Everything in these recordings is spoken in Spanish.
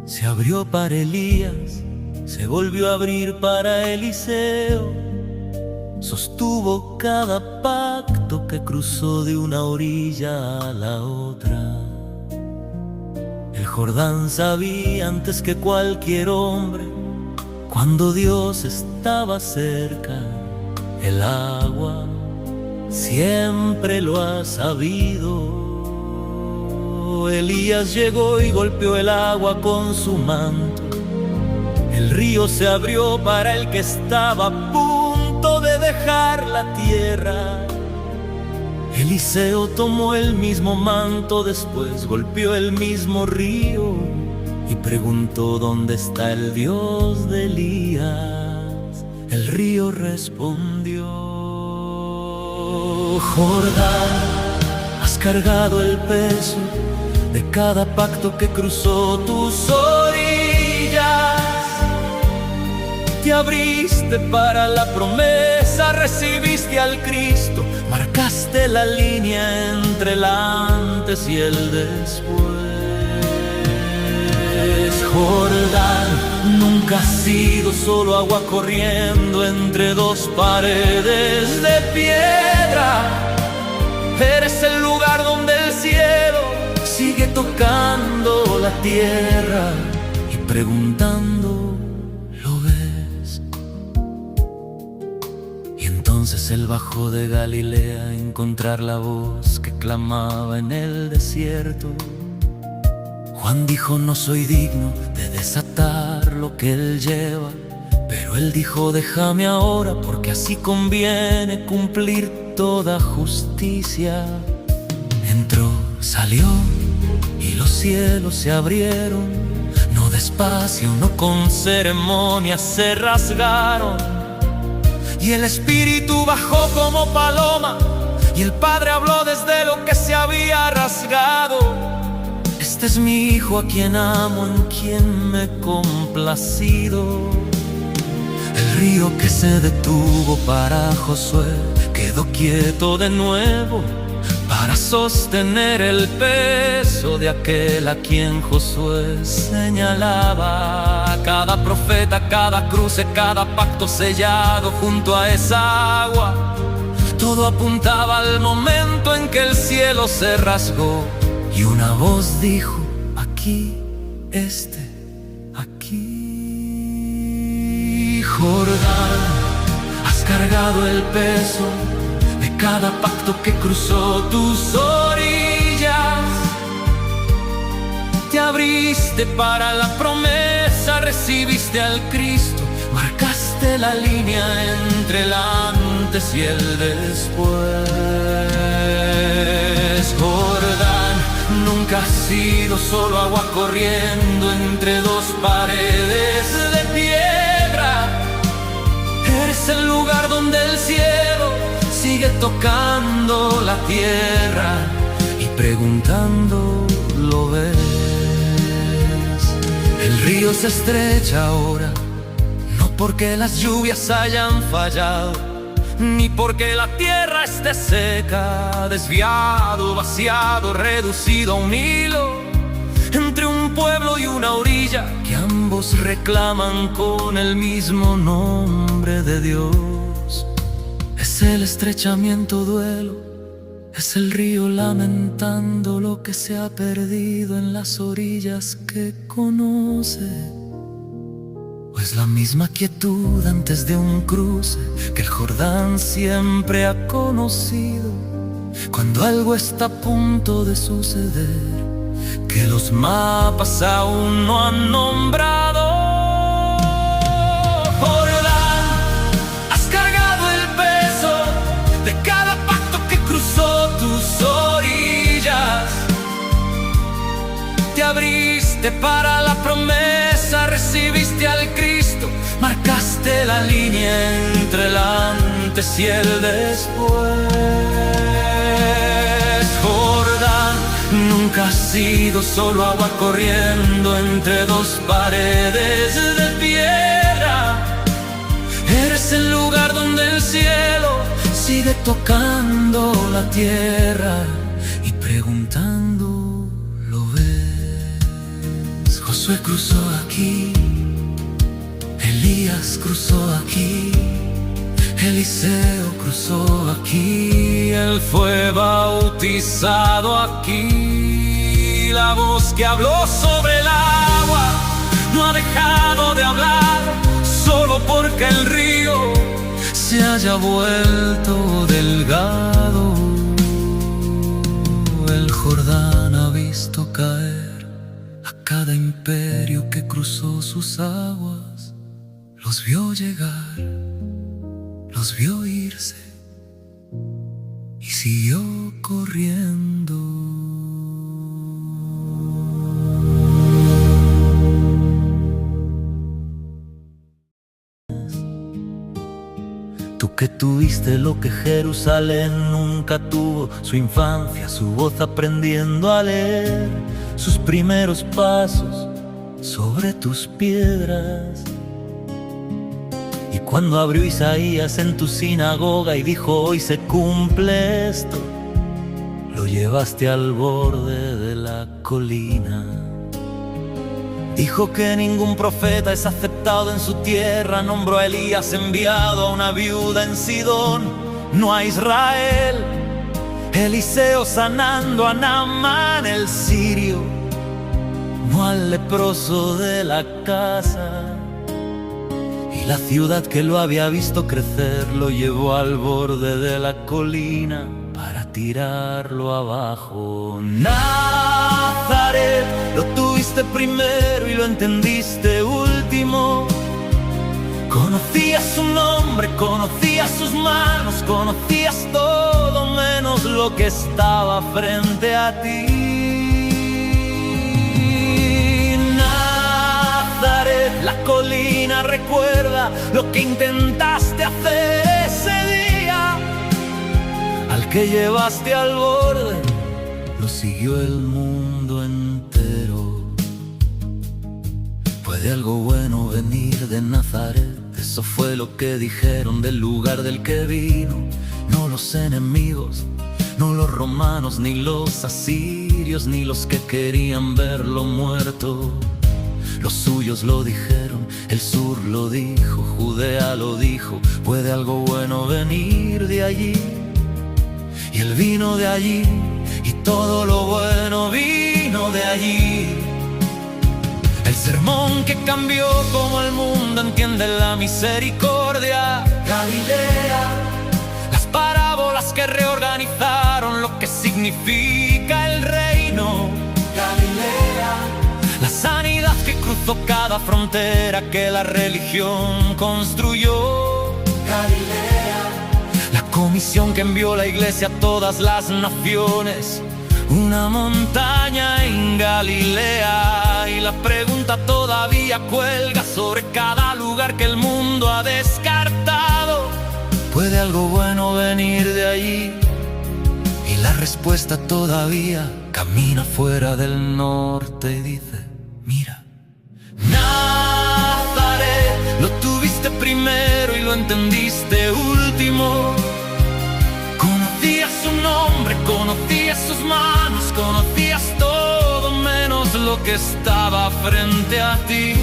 Se abrió para Elías, se volvió a abrir para Eliseo. Sostuvo cada pacto que cruzó de una orilla a la otra. El Jordán sabía antes que cualquier hombre cuando Dios estaba cerca. El agua siempre lo ha sabido. Elías llegó y golpeó el agua con su manto. El río se abrió para el que estaba a punto de dejar la tierra. Eliseo tomó el mismo manto, después golpeó el mismo río y preguntó: ¿dónde está el Dios de Elías? El río respondió: Jordán, has cargado el peso de cada pacto que cruzó tus orillas. Te abriste para la promesa, recibiste al Cristo, marcaste la línea entre el antes y el después. Jordán, nunca has sido solo agua corriendo entre dos paredes de piedra. Eres el lugar donde el cielo sigue tocando la tierra y preguntando: ¿lo ves? Y entonces él bajó de Galilea a encontrar la voz que clamaba en el desierto. Juan dijo: no soy digno de desatar lo que él lleva, pero él dijo: déjame ahora, porque así conviene cumplir toda justicia. Entró, salió y los cielos se abrieron, no despacio, no con ceremonias, se rasgaron. Y el Espíritu bajó como paloma, y el Padre habló desde lo que se había rasgado. Este es mi Hijo a quien amo, en quien me he complacido. El río que se detuvo para Josué quedó quieto de nuevo, para sostener el peso de aquel a quien Josué señalaba. Cada profeta, cada cruce, cada pacto sellado junto a esa agua, todo apuntaba al momento en que el cielo se rasgó y una voz dijo: aquí, aquí. Jordán, has cargado el peso de cada pacto que cruzó tus orillas. Te abriste para la promesa, recibiste al Cristo, marcaste la línea entre el antes y el después. Jordán, nunca has sido solo agua corriendo entre dos paredes de piedra. Eres el lugar donde el cielo sigue tocando la tierra y preguntando: ¿lo ves? El río se estrecha ahora, no porque las lluvias hayan fallado, ni porque la tierra esté seca, desviado, vaciado, reducido a un hilo entre un pueblo y una orilla que ambos reclaman con el mismo nombre de Dios. Es el estrechamiento duelo, es el río lamentando lo que se ha perdido en las orillas que conoce. O es la misma quietud antes de un cruce que el Jordán siempre ha conocido, cuando algo está a punto de suceder que los mapas aún no han nombrado. Jordán, has cargado el peso de cada pacto que cruzó tus orillas. Te abriste para la promesa, recibiste al Cristo, marcaste la línea entre el antes y el después. Jordán, nunca has sido solo agua corriendo entre dos paredes de piedra. Eres el lugar donde el cielo sigue tocando la tierra y preguntando: ¿lo ves? Josué cruzó aquí, Elías cruzó aquí, Eliseo cruzó aquí, él fue bautizado aquí. La voz que habló sobre el agua no ha dejado de hablar, solo porque el río se haya vuelto delgado. El Jordán ha visto caer a cada imperio que cruzó sus aguas, los vio llegar, los vio irse y siguió corriendo. Tú que tuviste lo que Jerusalén nunca tuvo, su infancia, su voz aprendiendo a leer, sus primeros pasos sobre tus piedras. Y cuando abrió Isaías en tu sinagoga y dijo: hoy se cumple esto, lo llevaste al borde de la colina. Dijo que ningún profeta es aceptado en su tierra, nombró a Elías enviado a una viuda en Sidón, no a Israel. Eliseo sanando a Naamán el sirio, no al leproso de la casa. Y la ciudad que lo había visto crecer lo llevó al borde de la colina para tirarlo abajo. Nazaret, lo tuviste primero y lo entendiste último. Conocías su nombre, conocías sus manos, conocías todo menos lo que estaba frente a ti. Nazaret, la colina recuerda lo que intentaste hacer ese día. Al que llevaste al borde, lo siguió el mundo entero. ¿Puede algo bueno venir de Nazaret? Eso fue lo que dijeron del lugar del que vino. No los enemigos, no los romanos, ni los asirios, ni los que querían verlo muerto. Los suyos lo dijeron, el sur lo dijo, Judea lo dijo. ¿Puede algo bueno venir de allí? Y él vino de allí, y todo lo bueno vino de allí. El sermón que cambió como el mundo entiende la misericordia. Galilea, las parábolas que reorganizaron lo que significa el reino. Galilea, la sanidad que cruzó cada frontera que la religión construyó. Galilea, la comisión que envió la iglesia a todas las naciones. Una montaña en Galilea, y la pregunta todavía cuelga sobre cada lugar que el mundo ha descartado. ¿Puede algo bueno venir de allí? Y la respuesta todavía camina fuera del norte y dice: mira, Nazaret, lo tuviste primero y lo entendiste último. Conocías su nombre, conocías sus manos, conocías todo menos lo que estaba frente a ti.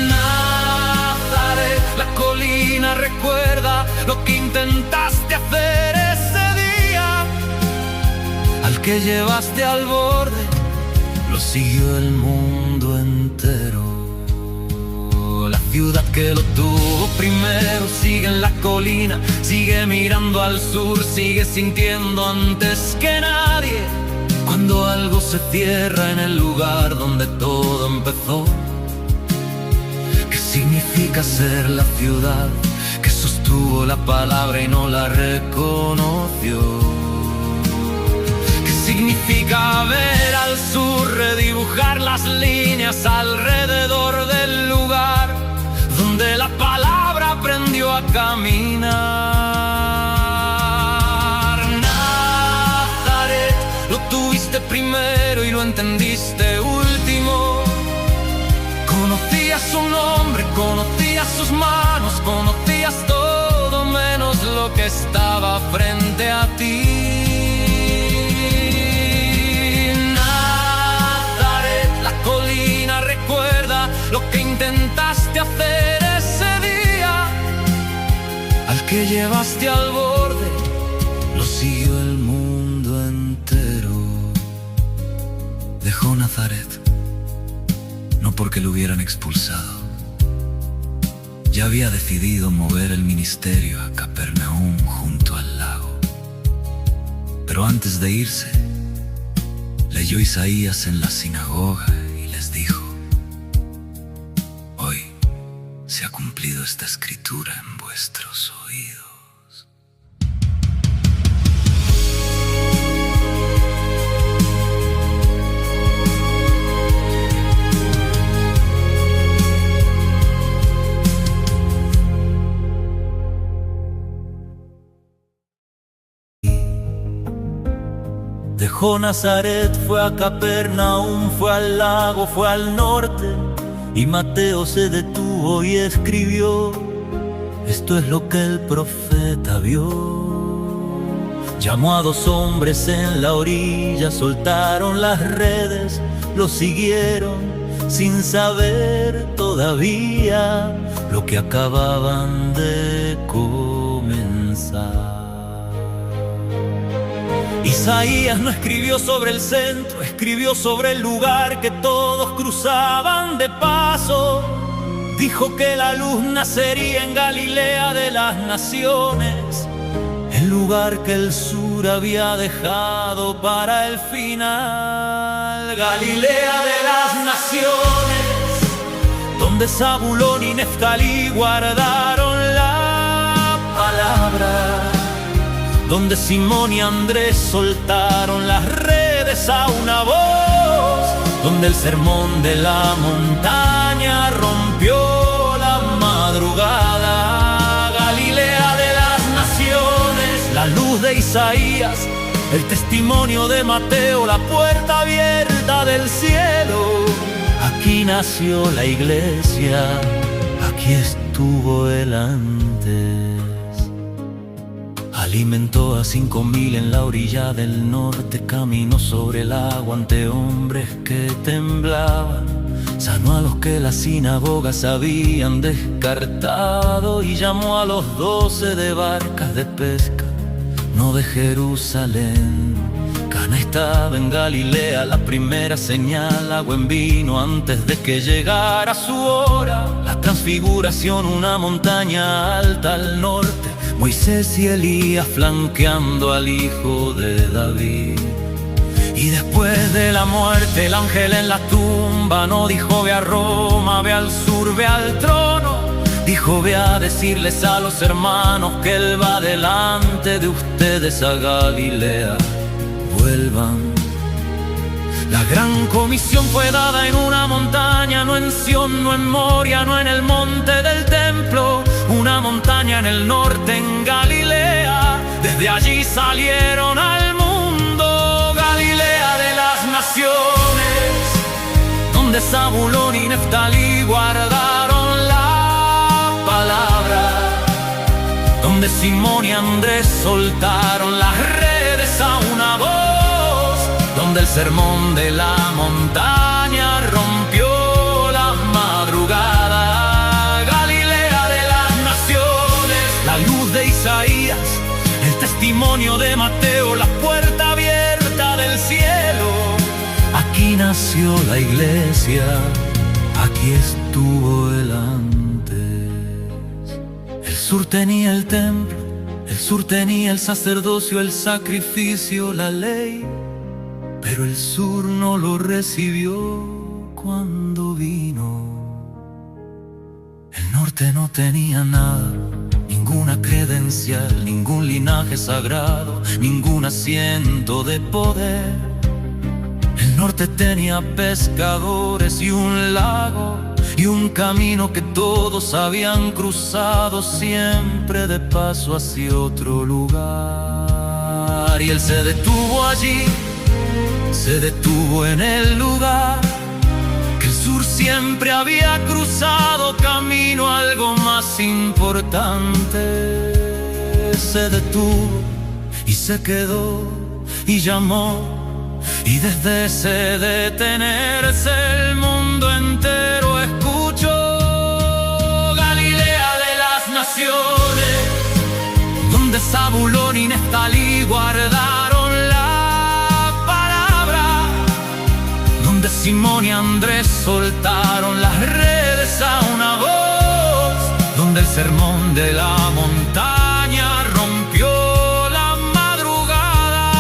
Nazaret, la colina recuerda lo que intentaste hacer ese día. Al que llevaste al borde, lo siguió el mundo entero. La ciudad que lo tuvo primero sigue en la colina, sigue mirando al sur, sigue sintiendo antes que nadie. Cuando algo se cierra en el lugar donde todo empezó, ¿qué significa ser la ciudad que sostuvo la palabra y no la reconoció? ¿Qué significa ver al sur redibujar las líneas alrededor del lugar donde la palabra aprendió a caminar? Nazaret, lo tuviste primero y lo entendiste último. Conocías su nombre, conocías sus manos, conocías todo menos lo que estaba frente a ti. Nazaret, que llevaste al borde lo siguió el mundo entero. Dejó Nazaret, no porque lo hubieran expulsado. Ya había decidido mover el ministerio a Capernaum junto al lago. Pero antes de irse, leyó Isaías en la sinagoga y les dijo: hoy se ha cumplido esta escritura en vuestros oídos. Dejó Nazaret, fue a Capernaum, fue al lago, fue al norte, y Mateo se detuvo y escribió: esto es lo que el profeta vio. Llamó a 2 hombres en la orilla, soltaron las redes, lo siguieron sin saber todavía lo que acababan de comenzar. Isaías no escribió sobre el centro, escribió sobre el lugar que todos cruzaban de paso. Dijo que la luz nacería en Galilea de las naciones, el lugar que el sur había dejado para el final. Galilea de las naciones, donde Zabulón y Neftalí guardaron la palabra, donde Simón y Andrés soltaron las redes a una voz, donde el sermón de la montaña rompió la madrugada. Galilea de las naciones, la luz de Isaías, el testimonio de Mateo, la puerta abierta del cielo. Aquí nació la iglesia, aquí estuvo él antes. Alimentó a 5000 en la orilla del norte, caminó sobre el agua ante hombres que temblaban. Sanó a los que las sinagogas habían descartado y llamó a los 12 de barcas de pesca, no de Jerusalén. Cana estaba en Galilea, la primera señal, agua en vino antes de que llegara su hora. La transfiguración, una montaña alta al norte, Moisés y Elías flanqueando al hijo de David. Y después de la muerte el ángel en la tumba no dijo: ve a Roma, ve al sur, ve al trono. Dijo: ve a decirles a los hermanos que él va delante de ustedes a Galilea. Vuelvan. La gran comisión fue dada en una montaña, no en Sión, no en Moria, no en el monte del templo. Una montaña en el norte, en Galilea. Desde allí salieron al mundo. Galilea de las naciones, donde Zabulón y Neftalí guardaron la palabra, donde Simón y Andrés soltaron las redes a una voz, donde el sermón de la montaña rompió la madrugada. Galilea de las naciones, la luz de Isaías, el testimonio de Mateo, la puerta abierta del cielo. Aquí nació la iglesia, aquí estuvo él antes. El sur tenía el templo, el sur tenía el sacerdocio, el sacrificio, la ley. Pero el sur no lo recibió cuando vino. El norte no tenía nada, ninguna credencial, ningún linaje sagrado, ningún asiento de poder. El norte tenía pescadores y un lago y un camino que todos habían cruzado, siempre de paso hacia otro lugar. Y él se detuvo allí, se detuvo en el lugar que el sur siempre había cruzado, camino a algo más importante. Se detuvo y se quedó y llamó, y desde ese detenerse el mundo entero escuchó. Galilea de las naciones, y guardaron la palabra, donde Simón y Andrés soltaron las redes a una voz, donde el sermón de la montaña rompió la madrugada.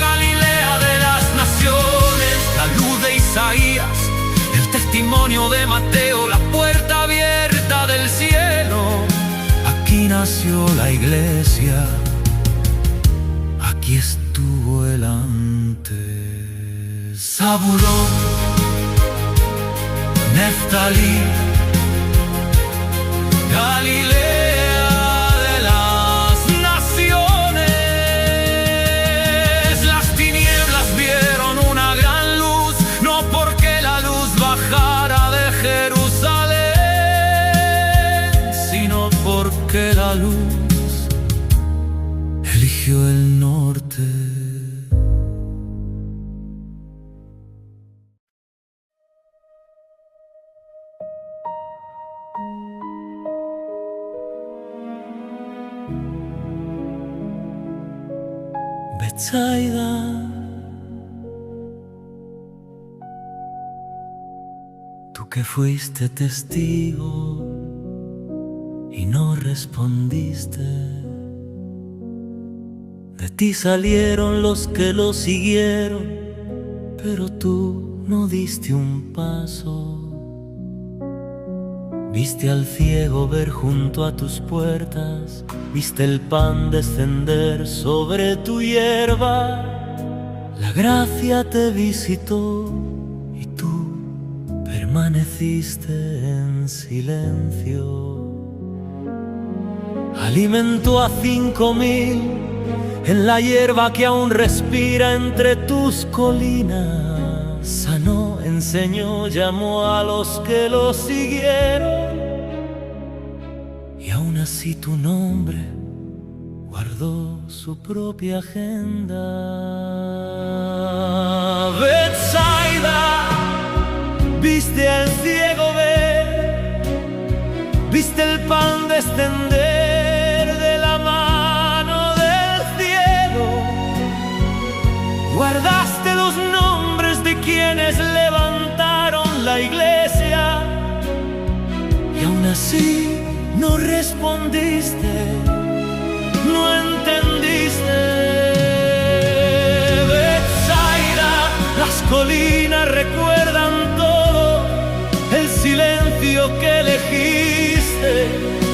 Galilea de las naciones, la luz de Isaías, el testimonio de Mateo, la puerta abierta del cielo. Aquí nació la iglesia, aquí estuvo el antes. Zabulón, Neftalí, Galilea de las naciones. Las tinieblas vieron una gran luz, no porque la luz bajara de Jerusalén, sino porque la luz eligió el norte. Betsaida, tú que fuiste testigo y no respondiste, de ti salieron los que lo siguieron, pero tú no diste un paso. Viste al ciego ver junto a tus puertas, viste el pan descender sobre tu hierba. La gracia te visitó y tú permaneciste en silencio. Alimentó a 5000 en la hierba que aún respira entre tus colinas. Sanó, enseñó, llamó a los que lo siguieron, y aún así tu nombre guardó su propia agenda. Betsaida, viste al ciego ver, viste el pan descender de la mano del cielo, guardaste los nombres de quienes levantaron la iglesia, y aún así no respondiste, no entendiste. Betsaida, las colinas recuerdan todo, el silencio que elegiste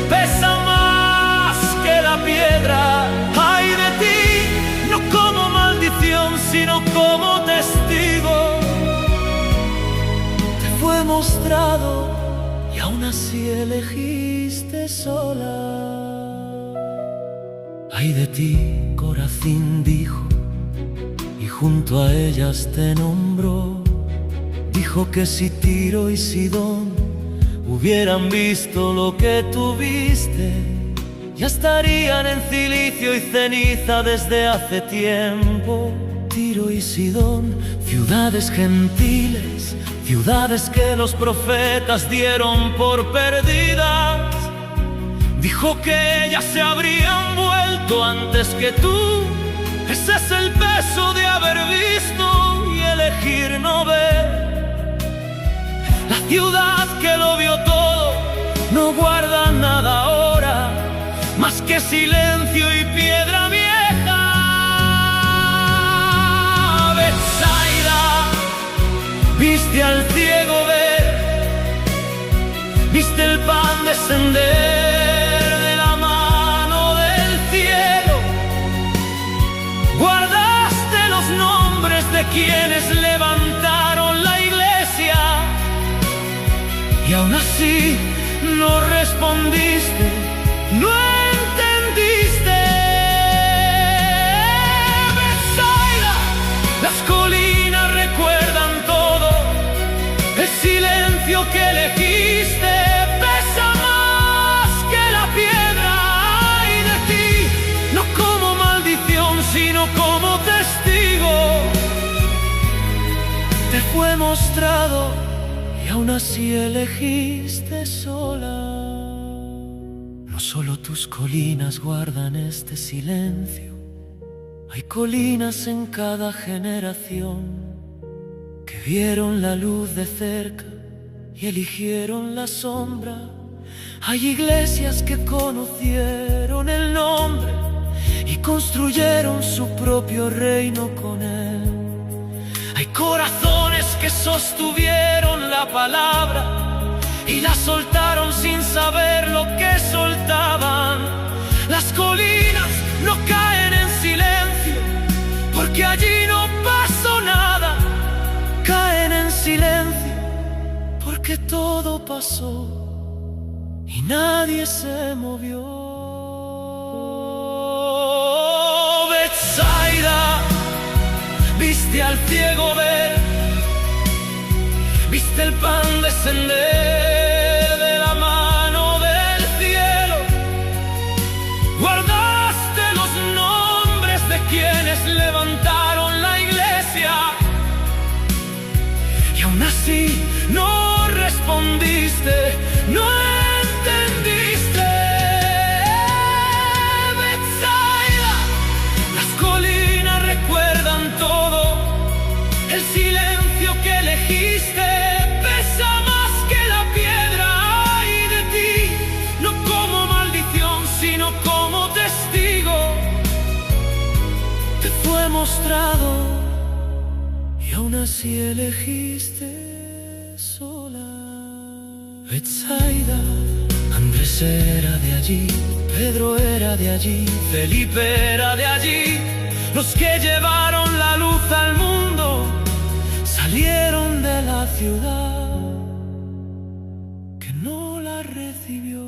pesa más que la piedra. Ay de ti, no como maldición, sino como testigo. Te fue mostrado y aún así elegiste sola. Ay de ti, Corazín dijo, y junto a ellas te nombró. Dijo que si Tiro y Sidón hubieran visto lo que tú viste, ya estarían en cilicio y ceniza desde hace tiempo. Tiro y Sidón, ciudades gentiles, ciudades que los profetas dieron por perdidas. Dijo que ellas se habrían vuelto antes que tú. Ese es el peso de haber visto y elegir no ver. La ciudad que lo vio todo no guarda nada ahora, más que silencio y piedra vieja. Betsaida, viste al ciego ver, viste el pan descender de la mano del cielo, guardaste los nombres de quienes levantaron la iglesia, y aún así no respondiste, no entendiste. Betsaida, las colinas recuerdan todo, el silencio que elegiste pesa más que la piedra. Ay de ti, no como maldición, sino como testigo. Te fue mostrado y aún así elegiste sola. No solo tus colinas guardan este silencio, Hay colinas en cada generación que vieron la luz de cerca y eligieron la sombra. Hay iglesias que conocieron el nombre y construyeron su propio reino con él. Hay corazones que sostuvieron la palabra y la soltaron sin saber lo que soltaban. Las colinas no caen en silencio, porque allí no pasó nada. Caen en silencio, porque todo pasó y nadie se movió. Betsaida, viste al ciego ver, viste el pan descender de la mano del cielo, guardaste los nombres de quienes levantaron la iglesia, y aún así no respondiste, no entendiste. Betsaida, las colinas recuerdan todo, el silencio que elegiste pesa más que la piedra. Ay de ti, no como maldición, sino como testigo. Te fue mostrado y aún así elegiste sola. Betsaida, Andrés era de allí, Pedro era de allí, Felipe era de allí. Los que llevaron la luz al mundo salieron de la ciudad que no la recibió.